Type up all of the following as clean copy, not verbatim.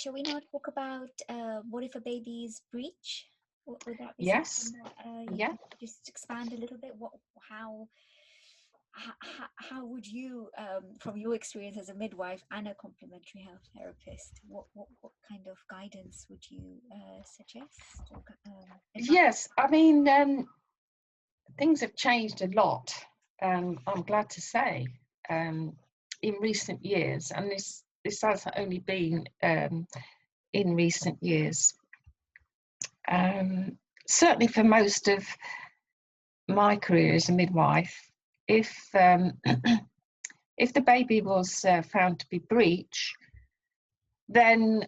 shall we now talk about what if a baby is breech? Would that be Yes, something that you yeah. could just expand a little bit? How, how would you, from your experience as a midwife and a complementary health therapist, what kind of guidance would you suggest or advise? Yes, I mean, things have changed a lot, I'm glad to say, um, in recent years, and this has only been in recent years. Certainly for most of my career as a midwife, if if the baby was found to be breech, then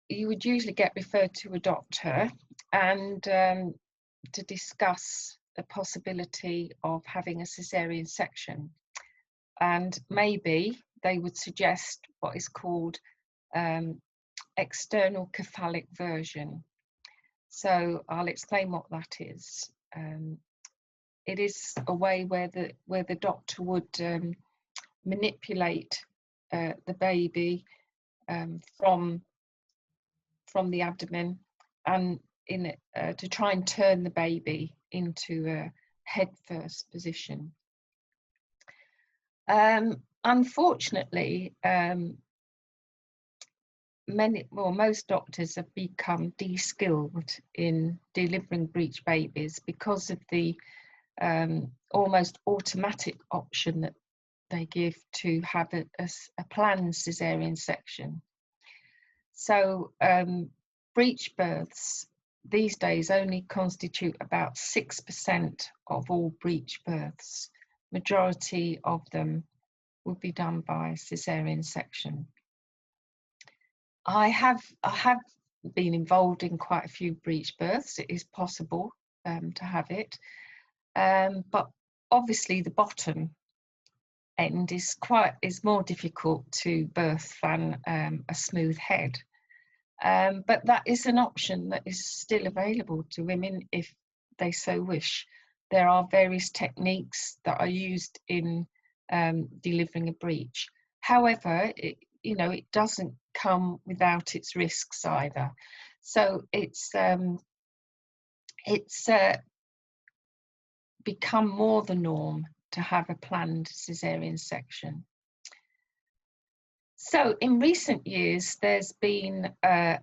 you would usually get referred to a doctor and to discuss the possibility of having a caesarean section. And maybe they would suggest what is called external cephalic version. So I'll explain what that is. It is a way where the doctor would manipulate the baby from the abdomen and to try and turn the baby into a head first position. Unfortunately, most doctors have become de-skilled in delivering breech babies because of the almost automatic option that they give to have a planned caesarean section. So breech births these days only constitute about 6% of all breech births. Majority of them would be done by caesarean section. I have been involved in quite a few breech births. It is possible to have it, but obviously the bottom end is more difficult to birth than a smooth head. But that is an option that is still available to women if they so wish. There are various techniques that are used in delivering a breech. However, it doesn't come without its risks either. So it's become more the norm to have a planned caesarean section. So in recent years, there's been a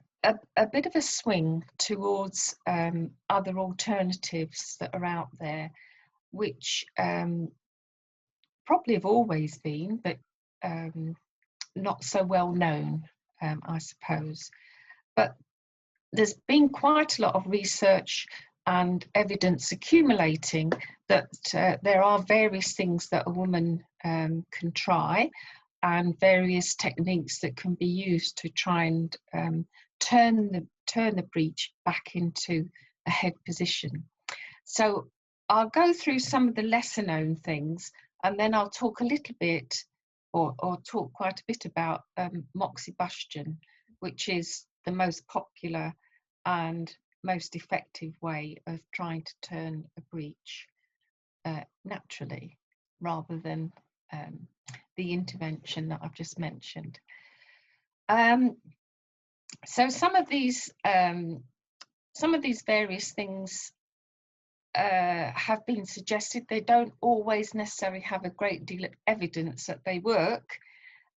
bit of a swing towards other alternatives that are out there, which probably have always been, but not so well known, I suppose. But there's been quite a lot of research and evidence accumulating that there are various things that a woman can try and various techniques that can be used to try and turn the breech back into a head position. So I'll go through some of the lesser known things, and then I'll talk a little bit or talk quite a bit about moxibustion, which is the most popular and most effective way of trying to turn a breech naturally, rather than the intervention that I've just mentioned. So some of these various things have been suggested. They don't always necessarily have a great deal of evidence that they work,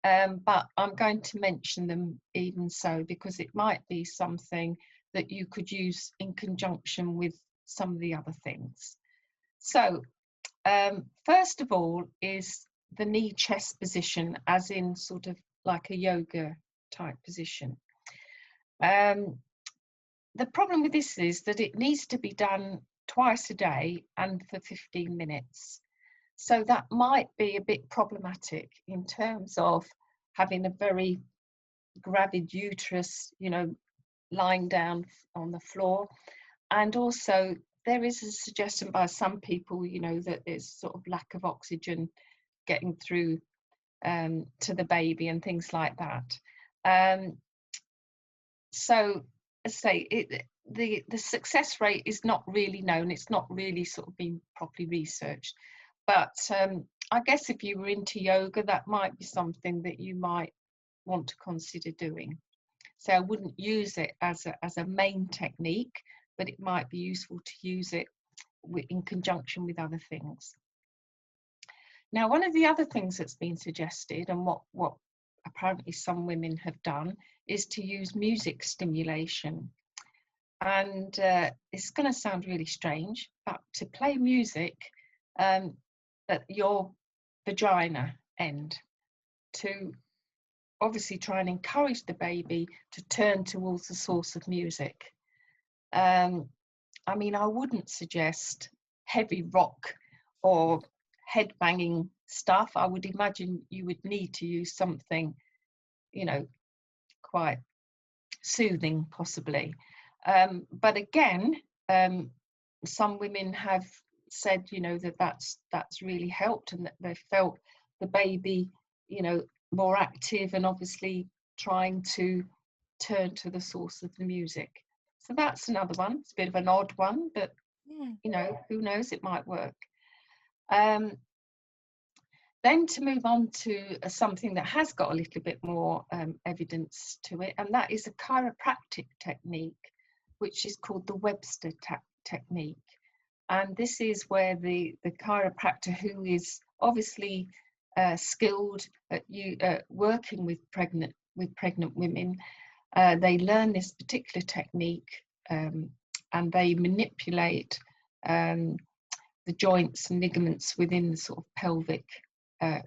but I'm going to mention them even so, because it might be something that you could use in conjunction with some of the other things. So first of all is the knee chest position, as in sort of like a yoga type position. The problem with this is that it needs to be done twice a day and for 15 minutes. So that might be a bit problematic in terms of having a very gravid uterus, lying down on the floor. And also there is a suggestion by some people, that there's sort of lack of oxygen getting through to the baby and things like that. So as I say, the success rate is not really known. It's not really sort of been properly researched. But I guess if you were into yoga, that might be something that you might want to consider doing. So I wouldn't use it as a main technique, but it might be useful to use it in conjunction with other things. Now, one of the other things that's been suggested, and what apparently some women have done, is to use music stimulation. And it's going to sound really strange, but to play music at your vagina end, to obviously try and encourage the baby to turn towards the source of music. I mean, I wouldn't suggest heavy rock or head banging stuff. I would imagine you would need to use something, you know, quite soothing, possibly. But again, some women have said, you know, that's really helped, and that they felt the baby, you know, more active and obviously trying to turn to the source of the music. So that's another one. It's a bit of an odd one, but Yeah. you know, who knows, it might work. Then to move on to something that has got a little bit more evidence to it, and that is a chiropractic technique, which is called the Webster technique. And this is where the chiropractor, who is obviously skilled at working with pregnant women, they learn this particular technique, and they manipulate the joints and ligaments within the sort of pelvic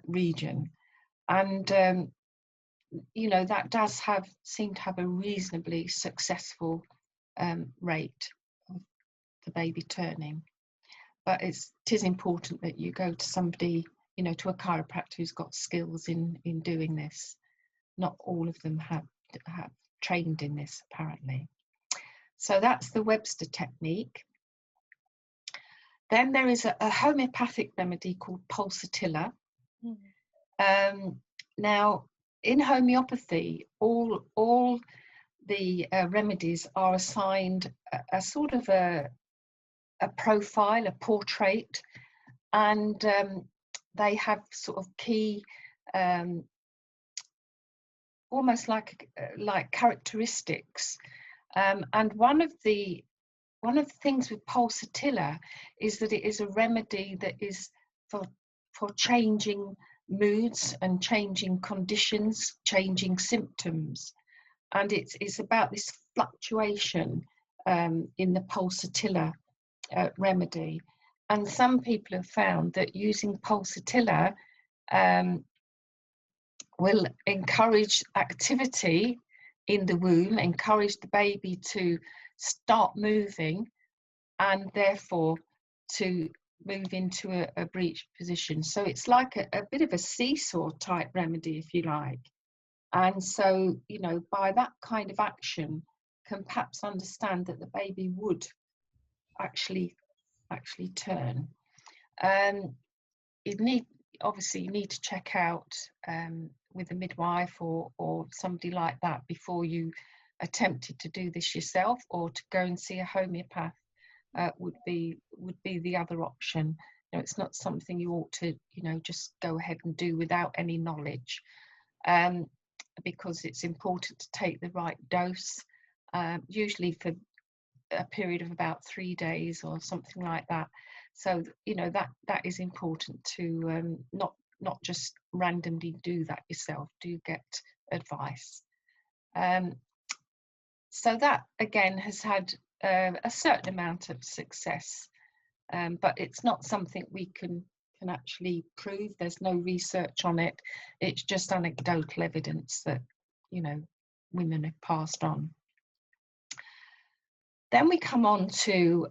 region. And you know, that does seem to have a reasonably successful rate of the baby turning. But it is important that you go to somebody, you know, to a chiropractor who's got skills in doing this. Not all of them have trained in this, apparently. So that's the Webster technique. Then there is a homeopathic remedy called pulsatilla. Now, in homeopathy, all the remedies are assigned a sort of a profile, a portrait, and they have sort of key, almost like characteristics. And one of the things with pulsatilla is that it is a remedy that is for changing moods and changing conditions, changing symptoms. And it's about this fluctuation in the pulsatilla remedy. And some people have found that using pulsatilla will encourage activity in the womb, encourage the baby to start moving, and therefore to move into a breech position. So it's like a bit of a seesaw type remedy, if you like. And so, you know, by that kind of action, can perhaps understand that the baby would actually turn. You need to check out with a midwife or somebody like that before you attempted to do this yourself, or to go and see a homeopath would be the other option. You know, it's not something you ought to, you know, just go ahead and do without any knowledge, because it's important to take the right dose, usually for a period of about 3 days or something like that. So, you know, that is important to not just randomly do that yourself. Do get advice. So that again has had a certain amount of success, but it's not something we can actually prove. There's no research on it. It's just anecdotal evidence that, you know, women have passed on. Then we come on to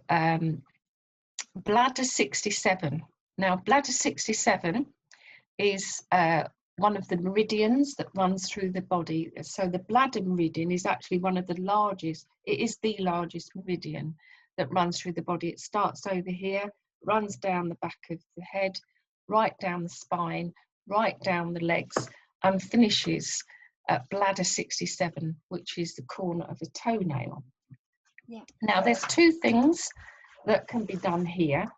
bladder 67. Now, bladder 67 is one of the meridians that runs through the body. So the bladder meridian is actually one of the largest, it is the largest meridian that runs through the body. It starts over here, runs down the back of the head, right down the spine, right down the legs, and finishes at bladder 67, which is the corner of a toenail. Yeah. Now, there's two things that can be done here.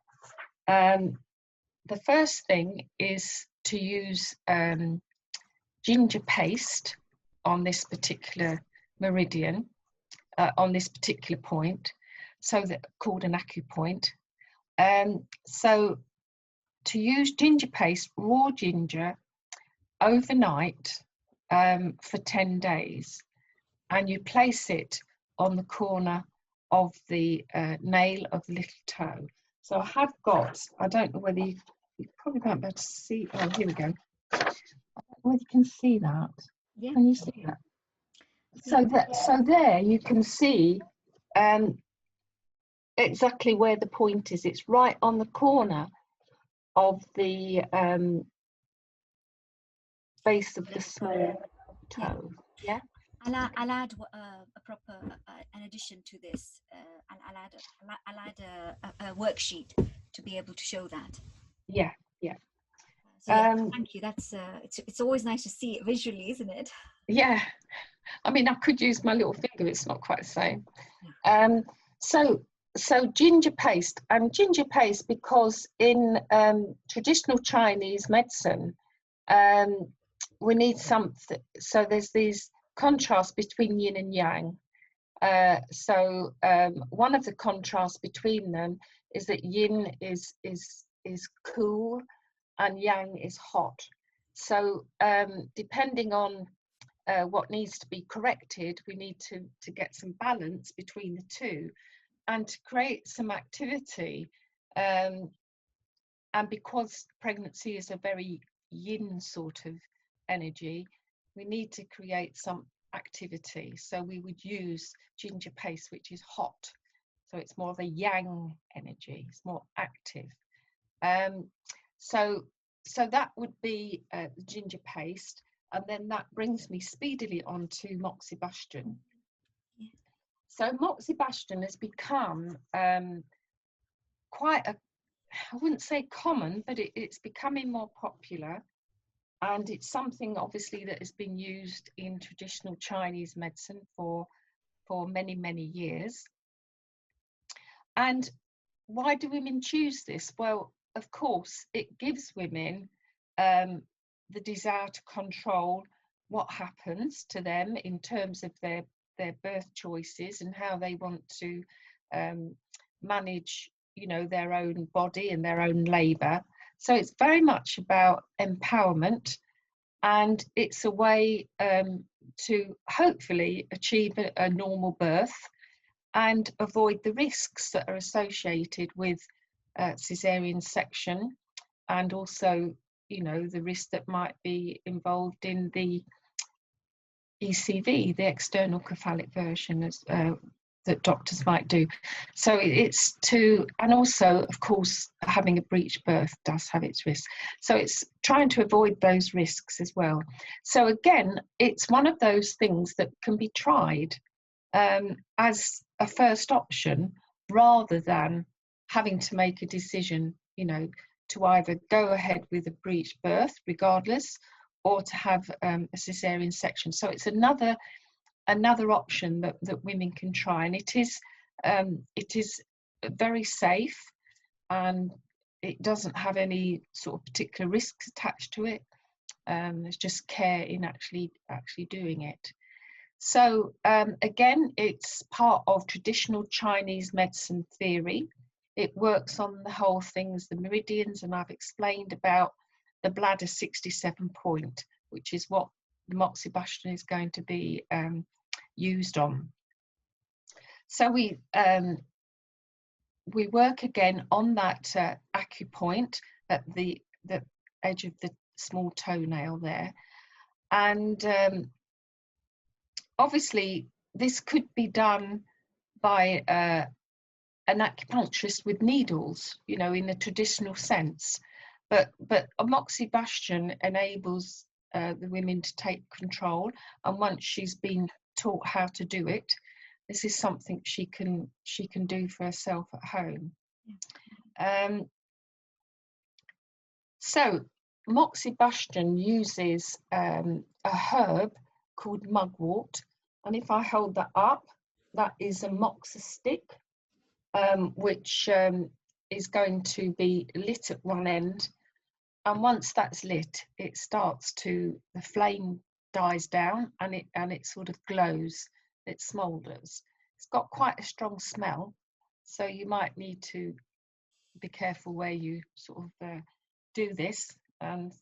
The first thing is to use ginger paste on this particular meridian on this particular point, so that called an acupoint. So to use ginger paste, raw ginger, overnight for 10 days, and you place it on the corner of the nail of the little toe. So I have got, I don't know whether you probably won't be able to see, oh, here we go. I don't know whether you can see that. Yeah. Can you see that? Yeah. So there you can see exactly where the point is. It's right on the corner of the base of the small toe. Yeah. I'll add a proper an addition to this. I'll add a worksheet to be able to show that. Yeah. Yeah. So yeah, thank you. That's it's always nice to see it visually, isn't it? Yeah. I mean, I could use my little finger. It's not quite the same. So ginger paste, and ginger paste, because in traditional Chinese medicine, we need something. So there's these contrasts between yin and yang. So one of the contrasts between them is that yin is cool and yang is hot. So depending on what needs to be corrected, we need to get some balance between the two and to create some activity. And because pregnancy is a very yin sort of energy, we need to create some activity. So we would use ginger paste, which is hot. So it's more of a yang energy, it's more active. So that would be ginger paste. And then that brings me speedily on to moxibustion. Yeah. So moxibustion has become quite a, I wouldn't say common, but it's becoming more popular. And it's something obviously that has been used in traditional Chinese medicine for many, many years. And why do women choose this? Well, of course, it gives women the desire to control what happens to them in terms of their birth choices and how they want to manage, their own body and their own labour. So it's very much about empowerment, and it's a way to hopefully achieve a normal birth and avoid the risks that are associated with caesarean section, and also the risk that might be involved in the ECV, the external cephalic version, as that doctors might do. So it's and also of course having a breech birth does have its risks, so it's trying to avoid those risks as well. So again, it's one of those things that can be tried as a first option, rather than having to make a decision, to either go ahead with a breech birth regardless, or to have a caesarean section. So it's another option that women can try, and it is very safe, and it doesn't have any sort of particular risks attached to it. There's just care in actually doing it. So again, it's part of traditional Chinese medicine theory. It works on the whole things, the meridians, and I've explained about the bladder 67 point, which is what the moxibustion is going to be used on. So we work again on that acupoint at the edge of the small toenail there, and obviously this could be done by an acupuncturist with needles, in the traditional sense, but moxibustion enables the women to take control, and once she's been taught how to do it, this is something she can do for herself at home. So moxibustion uses a herb called mugwort, and if I hold that up, that is a moxa stick, which is going to be lit at one end, and once that's lit, it starts to, the flame dies down, and it sort of glows, it smoulders. It's got quite a strong smell, so you might need to be careful where you sort of do this, and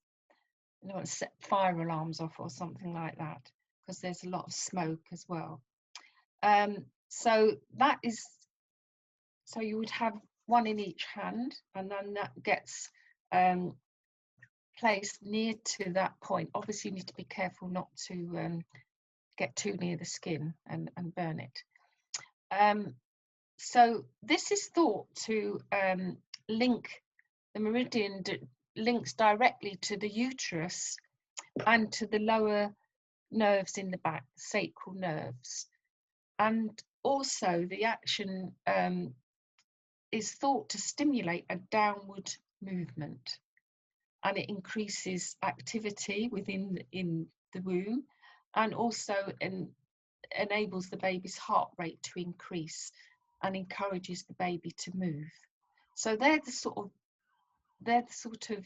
you don't want to set fire alarms off or something like that, because there's a lot of smoke as well. So that is, so you would have one in each hand, and then that gets placed near to that point. Obviously you need to be careful not to get too near the skin and burn it. So this is thought to link, the meridian links directly to the uterus and to the lower nerves in the back, sacral nerves. And also the action is thought to stimulate a downward movement, and it increases activity within the womb, and also enables the baby's heart rate to increase and encourages the baby to move. So they're the sort of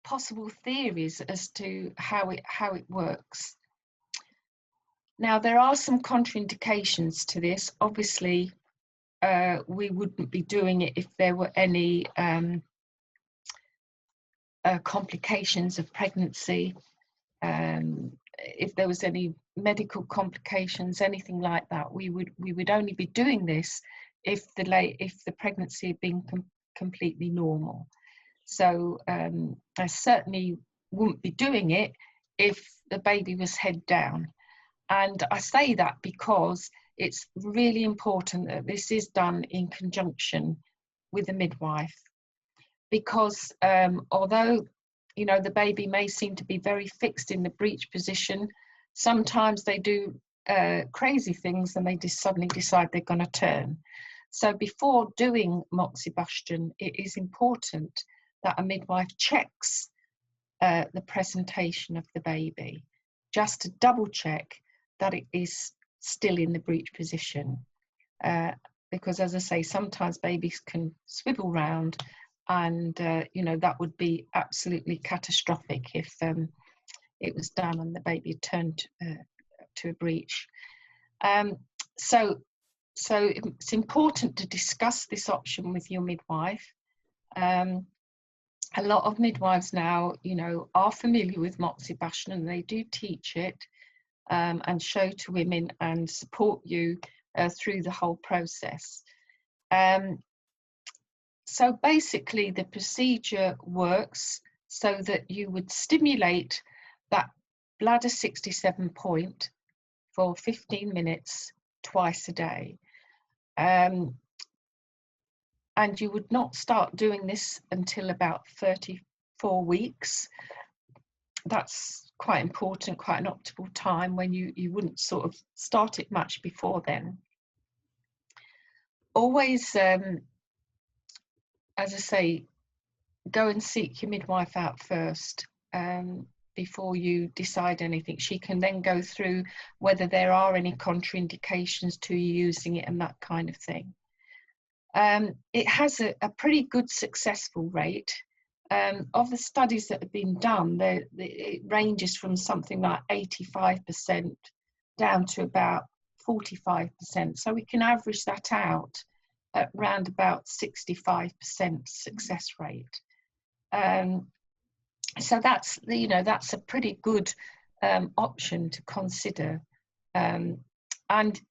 possible theories as to how it works. Now there are some contraindications to this. Obviously we wouldn't be doing it if there were any complications of pregnancy, if there was any medical complications, anything like that. We would only be doing this if the pregnancy had been completely normal. So I certainly wouldn't be doing it if the baby was head down. And I say that because it's really important that this is done in conjunction with a midwife, because although the baby may seem to be very fixed in the breech position, sometimes they do crazy things and they just suddenly decide they're going to turn. So before doing moxibustion, it is important that a midwife checks the presentation of the baby, just to double check that it is still in the breech position, because as I say, sometimes babies can swivel round, and that would be absolutely catastrophic if it was done and the baby turned to a breech. So it's important to discuss this option with your midwife. A lot of midwives now, are familiar with moxibustion, and they do teach it and show to women and support you through the whole process. So basically the procedure works so that you would stimulate that bladder 67 point for 15 minutes twice a day. And you would not start doing this until about 34 weeks. That's quite important, quite an optimal time, when you wouldn't sort of start it much before then. Always, as I say, go and seek your midwife out first before you decide anything. She can then go through whether there are any contraindications to you using it and that kind of thing. It has a pretty good successful rate. Of the studies that have been done, it ranges from something like 85% down to about 45%. So we can average that out at round about 65% success rate. So that's a pretty good option to consider. And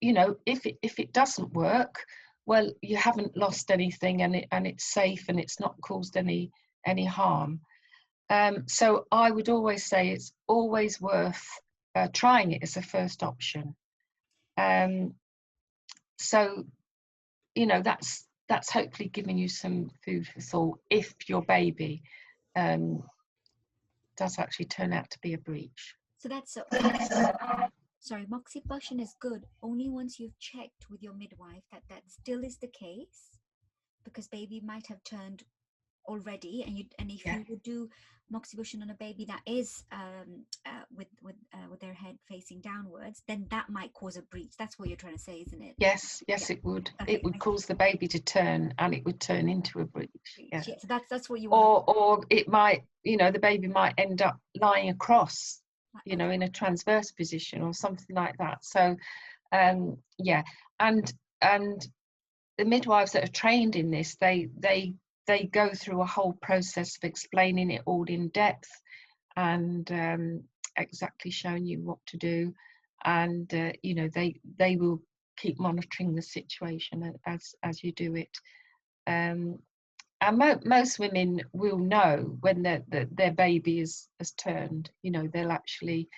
if it doesn't work, well, you haven't lost anything, and it's safe, and it's not caused any harm. So I would always say it's always worth trying it as a first option. So that's hopefully giving you some food for thought if your baby does actually turn out to be a breech. So that's sorry, moxibustion is good only once you've checked with your midwife that still is the case, because baby might have turned already, and if you would do moxibustion on a baby that is with their head facing downwards, then that might cause a breech. That's what you're trying to say, isn't it? Yes, it would. Okay, it would cause the baby to turn, and it would turn into a breech. Yeah. Yeah, so that's what you want. Or it might, the baby might end up lying across, in a transverse position or something like that. So Yeah, and the midwives that are trained in this, they go through a whole process of explaining it all in depth, and exactly showing you what to do, and you know, they will keep monitoring the situation as you do it. And most women will know when their baby has turned. You know, they'll actually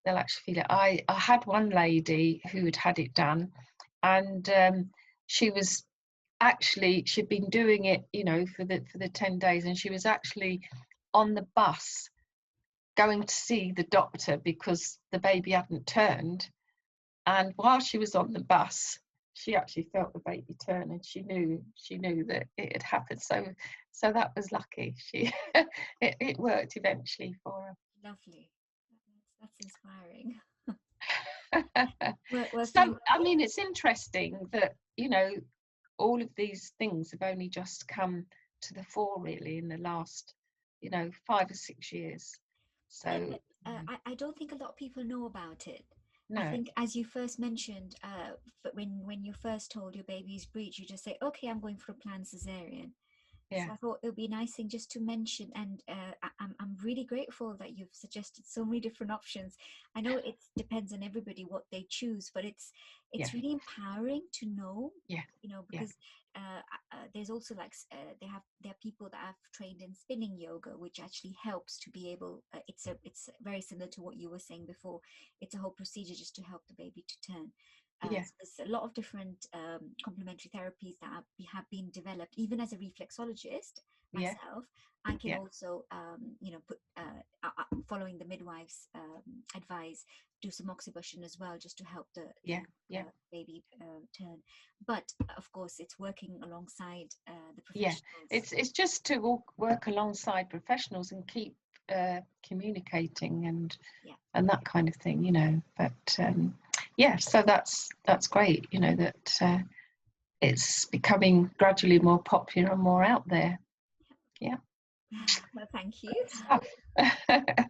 feel it. I had one lady who had it done, and she was actually, she'd been doing it, you know, for the 10 days, and she was actually on the bus going to see the doctor because the baby hadn't turned. And while she was on the bus, she actually felt the baby turn, and she knew that it had happened. So that was lucky. She it worked eventually for Lovely. That's inspiring. her. Well, So thank I mean, it's interesting that, you know, all of these things have only just come to the fore really in the last, you know, 5 or 6 years. So but I don't think a lot of people know about it. I no, think, as you first mentioned, but when you first told your baby's breech, you just say, "Okay, I'm going for a planned cesarean." yeah, So I thought it would be a nice thing just to mention, and I'm really grateful that you've suggested so many different options. I know it depends on everybody what they choose, but yeah, it's really empowering to know, yeah, you know, yeah, because there's also like there are people that have trained in spinning yoga, which actually helps to be able. It's very similar to what you were saying before. It's a whole procedure just to help the baby to turn. yeah, So there's a lot of different complementary therapies that have been developed. Even as a reflexologist yeah, myself, I can yeah, also, you know, following the midwife's advice, do some oxybution as well, just to help yeah, yeah, baby turn. But of course, it's working alongside the yeah. professionals. It's just to work alongside professionals and keep communicating Yeah. and that kind of thing, you know. But yeah, so that's great, you know, that it's becoming gradually more popular and more out there. Yeah, Well, thank you. good stuff.